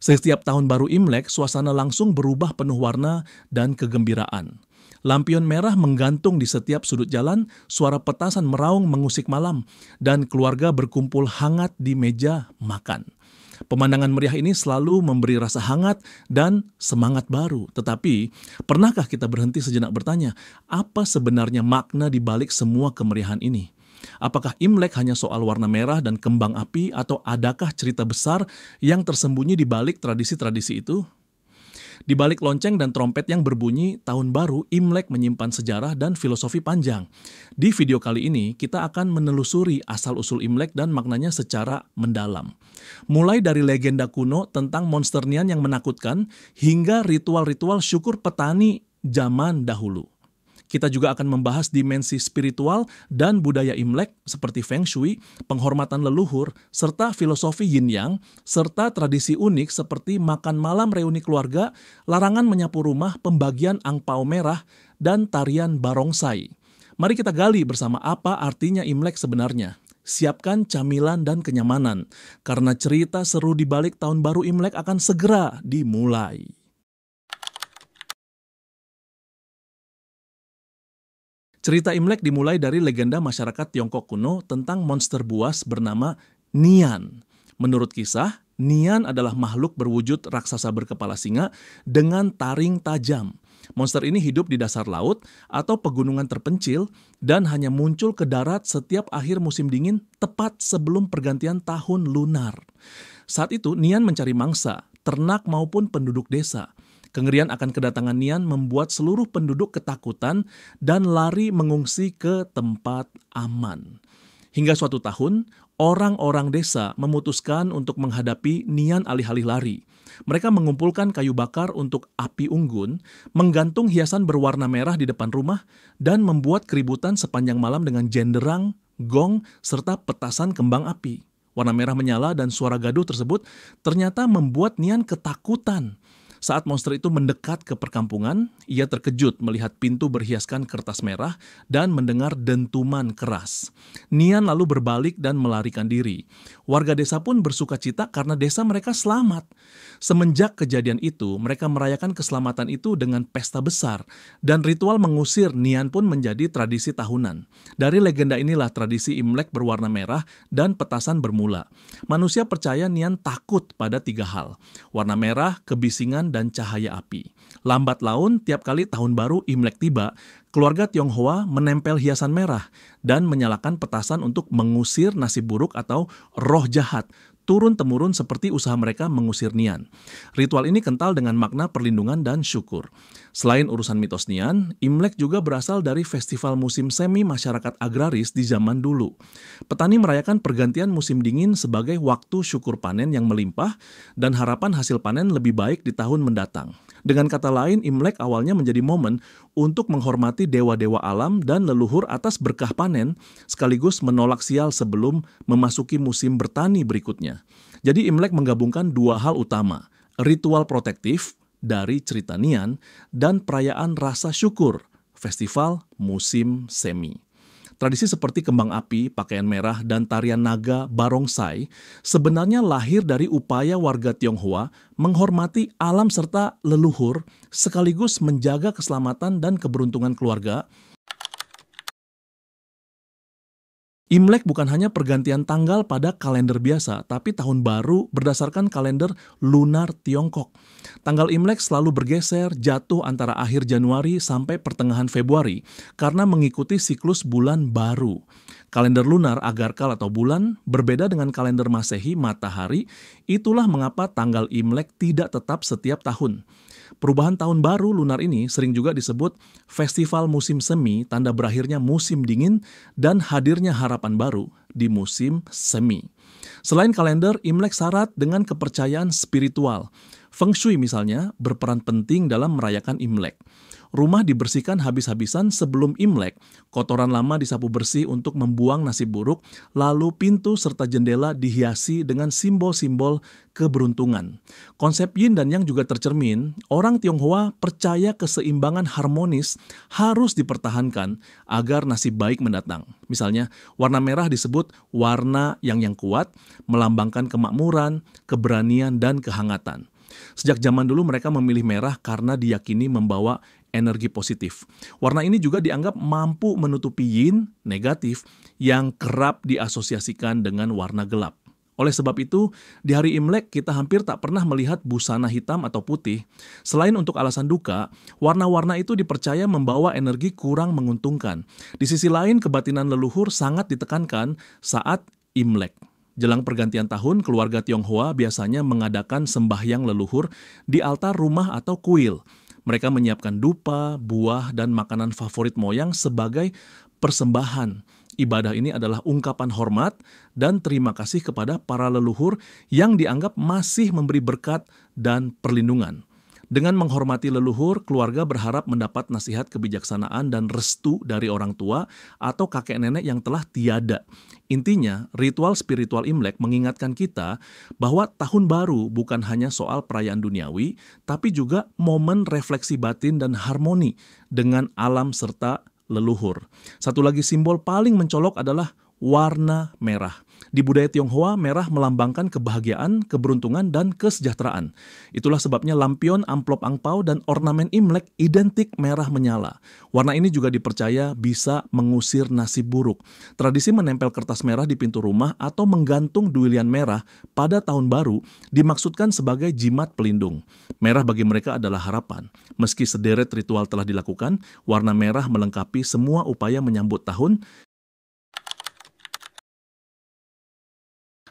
Setiap tahun baru Imlek, suasana langsung berubah penuh warna dan kegembiraan. Lampion merah menggantung di setiap sudut jalan, suara petasan meraung mengusik malam, dan keluarga berkumpul hangat di meja makan. Pemandangan meriah ini selalu memberi rasa hangat dan semangat baru. Tetapi, pernahkah kita berhenti sejenak bertanya, apa sebenarnya makna di balik semua kemeriahan ini? Apakah Imlek hanya soal warna merah dan kembang api, atau adakah cerita besar yang tersembunyi di balik tradisi-tradisi itu? Di balik lonceng dan trompet yang berbunyi, tahun baru Imlek menyimpan sejarah dan filosofi panjang. Di video kali ini, kita akan menelusuri asal-usul Imlek dan maknanya secara mendalam. Mulai dari legenda kuno tentang monster Nian yang menakutkan, hingga ritual-ritual syukur petani zaman dahulu. Kita juga akan membahas dimensi spiritual dan budaya Imlek seperti Feng Shui, penghormatan leluhur, serta filosofi Yin Yang, serta tradisi unik seperti makan malam reuni keluarga, larangan menyapu rumah, pembagian angpao merah, dan tarian barongsai. Mari kita gali bersama apa artinya Imlek sebenarnya. Siapkan camilan dan kenyamanan, karena cerita seru di balik tahun baru Imlek akan segera dimulai. Cerita Imlek dimulai dari legenda masyarakat Tiongkok kuno tentang monster buas bernama Nian. Menurut kisah, Nian adalah makhluk berwujud raksasa berkepala singa dengan taring tajam. Monster ini hidup di dasar laut atau pegunungan terpencil dan hanya muncul ke darat setiap akhir musim dingin tepat sebelum pergantian tahun lunar. Saat itu Nian mencari mangsa, ternak maupun penduduk desa. Kengerian akan kedatangan Nian membuat seluruh penduduk ketakutan dan lari mengungsi ke tempat aman. Hingga suatu tahun, orang-orang desa memutuskan untuk menghadapi Nian alih-alih lari. Mereka mengumpulkan kayu bakar untuk api unggun, menggantung hiasan berwarna merah di depan rumah, dan membuat keributan sepanjang malam dengan jenderang, gong, serta petasan kembang api. Warna merah menyala dan suara gaduh tersebut ternyata membuat Nian ketakutan. Saat monster itu mendekat ke perkampungan, ia terkejut melihat pintu berhiaskan kertas merah dan mendengar dentuman keras. Nian lalu berbalik dan melarikan diri. Warga desa pun bersukacita karena desa mereka selamat. Semenjak kejadian itu, mereka merayakan keselamatan itu dengan pesta besar, dan ritual mengusir Nian pun menjadi tradisi tahunan. Dari legenda inilah tradisi Imlek berwarna merah dan petasan bermula. Manusia percaya Nian takut pada 3 hal: warna merah, kebisingan, dan cahaya api. Lambat laun, tiap kali tahun baru Imlek tiba, keluarga Tionghoa menempel hiasan merah dan menyalakan petasan untuk mengusir nasib buruk atau roh jahat, turun-temurun seperti usaha mereka mengusir Nian. Ritual ini kental dengan makna perlindungan dan syukur. Selain urusan mitos Nian, Imlek juga berasal dari festival musim semi masyarakat agraris di zaman dulu. Petani merayakan pergantian musim dingin sebagai waktu syukur panen yang melimpah dan harapan hasil panen lebih baik di tahun mendatang. Dengan kata lain, Imlek awalnya menjadi momen untuk menghormati dewa-dewa alam dan leluhur atas berkah panen, sekaligus menolak sial sebelum memasuki musim bertani berikutnya. Jadi Imlek menggabungkan 2 hal utama, ritual protektif dari cerita Nian dan perayaan rasa syukur, festival musim semi. Tradisi seperti kembang api, pakaian merah, dan tarian naga barongsai sebenarnya lahir dari upaya warga Tionghoa menghormati alam serta leluhur, sekaligus menjaga keselamatan dan keberuntungan keluarga. Imlek bukan hanya pergantian tanggal pada kalender biasa, tapi tahun baru berdasarkan kalender lunar Tiongkok. Tanggal Imlek selalu bergeser jatuh antara akhir Januari sampai pertengahan Februari karena mengikuti siklus bulan baru. Kalender lunar agarkal atau bulan berbeda dengan kalender Masehi matahari, itulah mengapa tanggal Imlek tidak tetap setiap tahun. Perubahan tahun baru lunar ini sering juga disebut festival musim semi, tanda berakhirnya musim dingin dan hadirnya harapan baru di musim semi. Selain kalender, Imlek syarat dengan kepercayaan spiritual. Feng Shui misalnya berperan penting dalam merayakan Imlek. Rumah dibersihkan habis-habisan sebelum Imlek, kotoran lama disapu bersih untuk membuang nasib buruk, lalu pintu serta jendela dihiasi dengan simbol-simbol keberuntungan. Konsep Yin dan Yang juga tercermin, orang Tionghoa percaya keseimbangan harmonis harus dipertahankan agar nasib baik mendatang. Misalnya, warna merah disebut warna yang kuat, melambangkan kemakmuran, keberanian, dan kehangatan. Sejak zaman dulu mereka memilih merah karena diyakini membawa energi positif. Warna ini juga dianggap mampu menutupi yin, negatif, yang kerap diasosiasikan dengan warna gelap. Oleh sebab itu, di hari Imlek kita hampir tak pernah melihat busana hitam atau putih. Selain untuk alasan duka, warna-warna itu dipercaya membawa energi kurang menguntungkan. Di sisi lain, kebatinan leluhur sangat ditekankan saat Imlek. Jelang pergantian tahun, keluarga Tionghoa biasanya mengadakan sembahyang leluhur di altar rumah atau kuil. Mereka menyiapkan dupa, buah, dan makanan favorit moyang sebagai persembahan. Ibadah ini adalah ungkapan hormat dan terima kasih kepada para leluhur yang dianggap masih memberi berkat dan perlindungan. Dengan menghormati leluhur, keluarga berharap mendapat nasihat kebijaksanaan dan restu dari orang tua atau kakek nenek yang telah tiada. Intinya, ritual spiritual Imlek mengingatkan kita bahwa tahun baru bukan hanya soal perayaan duniawi, tapi juga momen refleksi batin dan harmoni dengan alam serta leluhur. Satu lagi simbol paling mencolok adalah warna merah. Di budaya Tionghoa, merah melambangkan kebahagiaan, keberuntungan, dan kesejahteraan. Itulah sebabnya lampion, amplop angpau, dan ornamen Imlek identik merah menyala. Warna ini juga dipercaya bisa mengusir nasib buruk. Tradisi menempel kertas merah di pintu rumah atau menggantung duilian merah pada tahun baru dimaksudkan sebagai jimat pelindung. Merah bagi mereka adalah harapan. Meski sederet ritual telah dilakukan, warna merah melengkapi semua upaya menyambut tahun.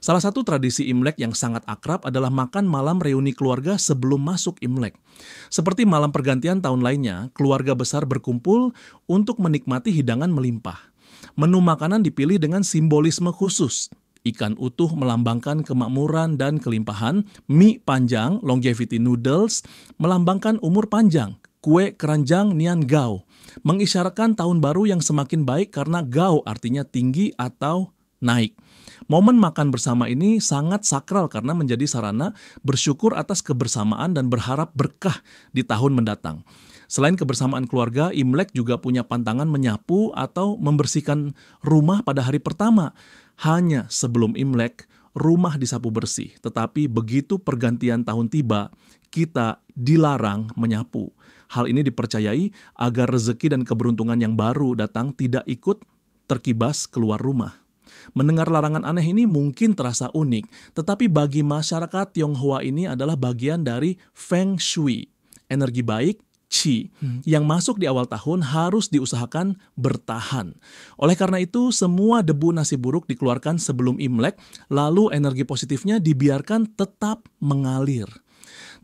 Salah satu tradisi Imlek yang sangat akrab adalah makan malam reuni keluarga sebelum masuk Imlek. Seperti malam pergantian tahun lainnya, keluarga besar berkumpul untuk menikmati hidangan melimpah. Menu makanan dipilih dengan simbolisme khusus. Ikan utuh melambangkan kemakmuran dan kelimpahan, mie panjang, longevity noodles, melambangkan umur panjang, kue keranjang Nian Gao, mengisyaratkan tahun baru yang semakin baik karena Gao artinya tinggi atau naik. Momen makan bersama ini sangat sakral karena menjadi sarana bersyukur atas kebersamaan dan berharap berkah di tahun mendatang. Selain kebersamaan keluarga, Imlek juga punya pantangan menyapu atau membersihkan rumah pada hari pertama. Hanya sebelum Imlek, rumah disapu bersih. Tetapi begitu pergantian tahun tiba, kita dilarang menyapu. Hal ini dipercayai agar rezeki dan keberuntungan yang baru datang tidak ikut terkibas keluar rumah. Mendengar larangan aneh ini mungkin terasa unik, tetapi bagi masyarakat Tionghoa ini adalah bagian dari Feng Shui, energi baik, Qi, yang masuk di awal tahun harus diusahakan bertahan. Oleh karena itu, semua debu nasib buruk dikeluarkan sebelum Imlek, lalu energi positifnya dibiarkan tetap mengalir.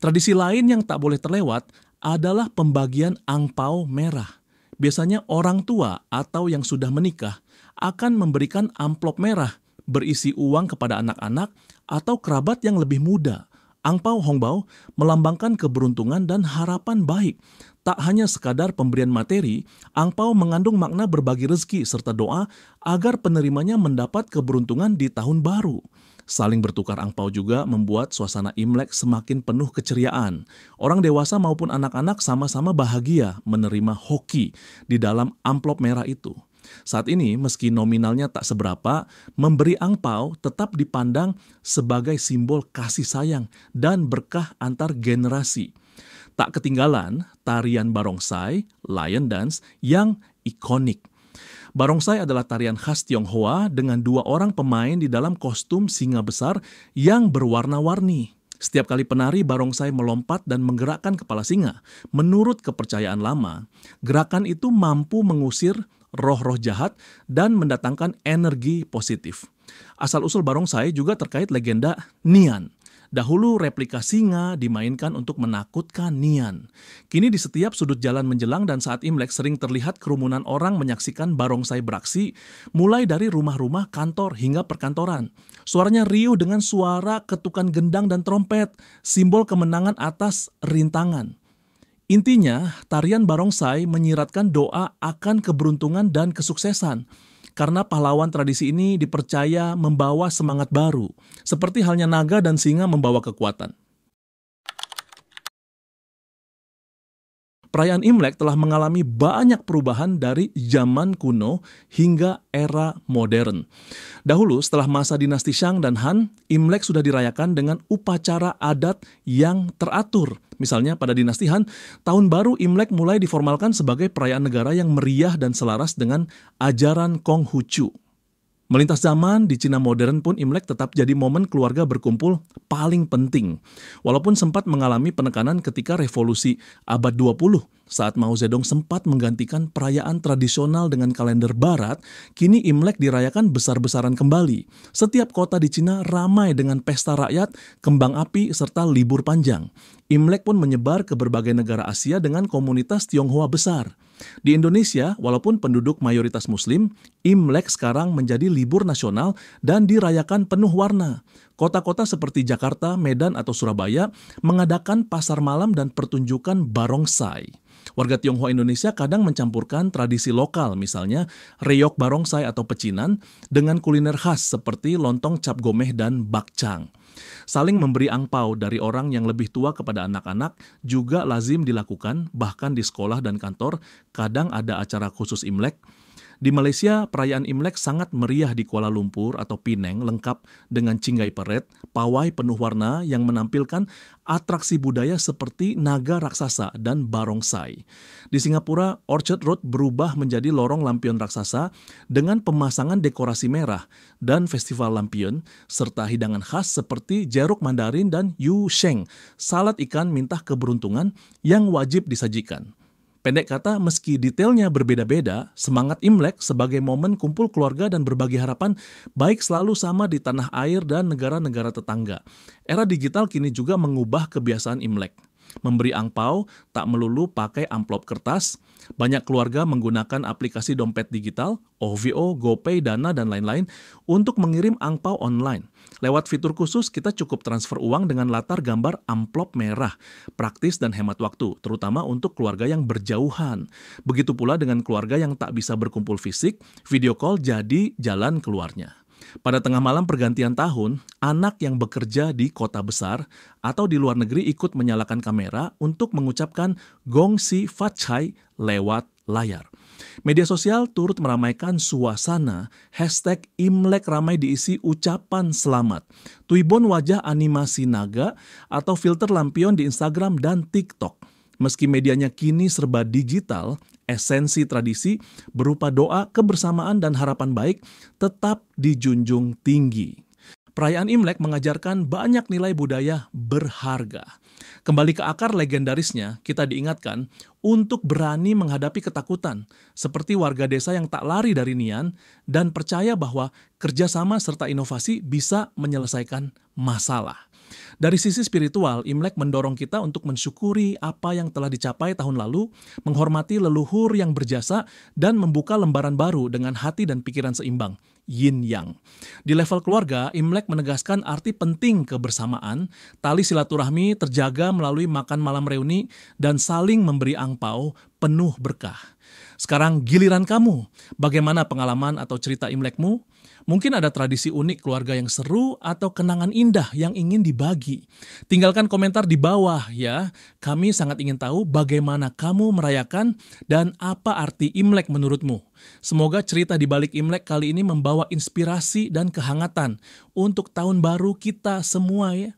Tradisi lain yang tak boleh terlewat adalah pembagian angpau merah. Biasanya orang tua atau yang sudah menikah akan memberikan amplop merah berisi uang kepada anak-anak atau kerabat yang lebih muda. Angpau hongbao melambangkan keberuntungan dan harapan baik. Tak hanya sekadar pemberian materi, angpau mengandung makna berbagi rezeki serta doa agar penerimanya mendapat keberuntungan di tahun baru. Saling bertukar angpau juga membuat suasana Imlek semakin penuh keceriaan. Orang dewasa maupun anak-anak sama-sama bahagia menerima hoki di dalam amplop merah itu. Saat ini, meski nominalnya tak seberapa, memberi angpau tetap dipandang sebagai simbol kasih sayang dan berkah antar generasi. Tak ketinggalan tarian barongsai, lion dance, yang ikonik. Barongsai adalah tarian khas Tionghoa dengan 2 orang pemain di dalam kostum singa besar yang berwarna-warni. Setiap kali penari, barongsai melompat dan menggerakkan kepala singa. Menurut kepercayaan lama, gerakan itu mampu mengusir roh-roh jahat dan mendatangkan energi positif. Asal-usul barongsai juga terkait legenda Nian. Dahulu replika singa dimainkan untuk menakutkan Nian. Kini di setiap sudut jalan menjelang dan saat Imlek sering terlihat kerumunan orang menyaksikan barongsai beraksi, mulai dari rumah-rumah, kantor, hingga perkantoran. Suaranya riuh dengan suara ketukan gendang dan trompet, simbol kemenangan atas rintangan. Intinya, tarian barongsai menyiratkan doa akan keberuntungan dan kesuksesan. Karena pahlawan tradisi ini dipercaya membawa semangat baru, seperti halnya naga dan singa membawa kekuatan. Perayaan Imlek telah mengalami banyak perubahan dari zaman kuno hingga era modern. Dahulu, setelah masa dinasti Shang dan Han, Imlek sudah dirayakan dengan upacara adat yang teratur. Misalnya pada dinasti Han, tahun baru Imlek mulai diformalkan sebagai perayaan negara yang meriah dan selaras dengan ajaran Konghucu. Melintas zaman, di Cina modern pun Imlek tetap jadi momen keluarga berkumpul paling penting. Walaupun sempat mengalami penekanan ketika revolusi abad 20, saat Mao Zedong sempat menggantikan perayaan tradisional dengan kalender barat, kini Imlek dirayakan besar-besaran kembali. Setiap kota di Cina ramai dengan pesta rakyat, kembang api, serta libur panjang. Imlek pun menyebar ke berbagai negara Asia dengan komunitas Tionghoa besar. Di Indonesia, walaupun penduduk mayoritas Muslim, Imlek sekarang menjadi libur nasional dan dirayakan penuh warna. Kota-kota seperti Jakarta, Medan, atau Surabaya mengadakan pasar malam dan pertunjukan barongsai. Warga Tionghoa Indonesia kadang mencampurkan tradisi lokal, misalnya reok barongsai atau pecinan, dengan kuliner khas seperti lontong cap gomeh dan bakcang. Saling memberi angpau dari orang yang lebih tua kepada anak-anak juga lazim dilakukan, bahkan di sekolah dan kantor kadang ada acara khusus Imlek. Di Malaysia, perayaan Imlek sangat meriah di Kuala Lumpur atau Penang, lengkap dengan cinggai peret, pawai penuh warna yang menampilkan atraksi budaya seperti naga raksasa dan barongsai. Di Singapura, Orchard Road berubah menjadi lorong lampion raksasa dengan pemasangan dekorasi merah dan festival lampion, serta hidangan khas seperti jeruk mandarin dan yu sheng, salad ikan mintah keberuntungan yang wajib disajikan. Pendek kata, meski detailnya berbeda-beda, semangat Imlek sebagai momen kumpul keluarga dan berbagi harapan baik selalu sama di tanah air dan negara-negara tetangga. Era digital kini juga mengubah kebiasaan Imlek. Memberi angpau tak melulu pakai amplop kertas. Banyak keluarga menggunakan aplikasi dompet digital, OVO, GoPay, Dana, dan lain-lain untuk mengirim angpau online. Lewat fitur khusus, kita cukup transfer uang dengan latar gambar amplop merah. Praktis dan hemat waktu, terutama untuk keluarga yang berjauhan. Begitu pula dengan keluarga yang tak bisa berkumpul fisik, video call jadi jalan keluarnya. Pada tengah malam pergantian tahun, anak yang bekerja di kota besar atau di luar negeri ikut menyalakan kamera untuk mengucapkan Gongxi Fatchai lewat layar. Media sosial turut meramaikan suasana, hashtag Imlek ramai diisi ucapan selamat, tuibon wajah animasi naga, atau filter lampion di Instagram dan TikTok. Meski medianya kini serba digital, esensi tradisi berupa doa, kebersamaan, dan harapan baik tetap dijunjung tinggi. Perayaan Imlek mengajarkan banyak nilai budaya berharga. Kembali ke akar legendarisnya, kita diingatkan untuk berani menghadapi ketakutan, seperti warga desa yang tak lari dari Nian dan percaya bahwa kerjasama serta inovasi bisa menyelesaikan masalah. Dari sisi spiritual, Imlek mendorong kita untuk mensyukuri apa yang telah dicapai tahun lalu, menghormati leluhur yang berjasa, dan membuka lembaran baru dengan hati dan pikiran seimbang, yin yang. Di level keluarga, Imlek menegaskan arti penting kebersamaan, tali silaturahmi terjaga melalui makan malam reuni, dan saling memberi angpau penuh berkah. Sekarang giliran kamu, bagaimana pengalaman atau cerita Imlekmu? Mungkin ada tradisi unik keluarga yang seru atau kenangan indah yang ingin dibagi. Tinggalkan komentar di bawah ya. Kami sangat ingin tahu bagaimana kamu merayakan dan apa arti Imlek menurutmu. Semoga cerita di balik Imlek kali ini membawa inspirasi dan kehangatan untuk tahun baru kita semua ya.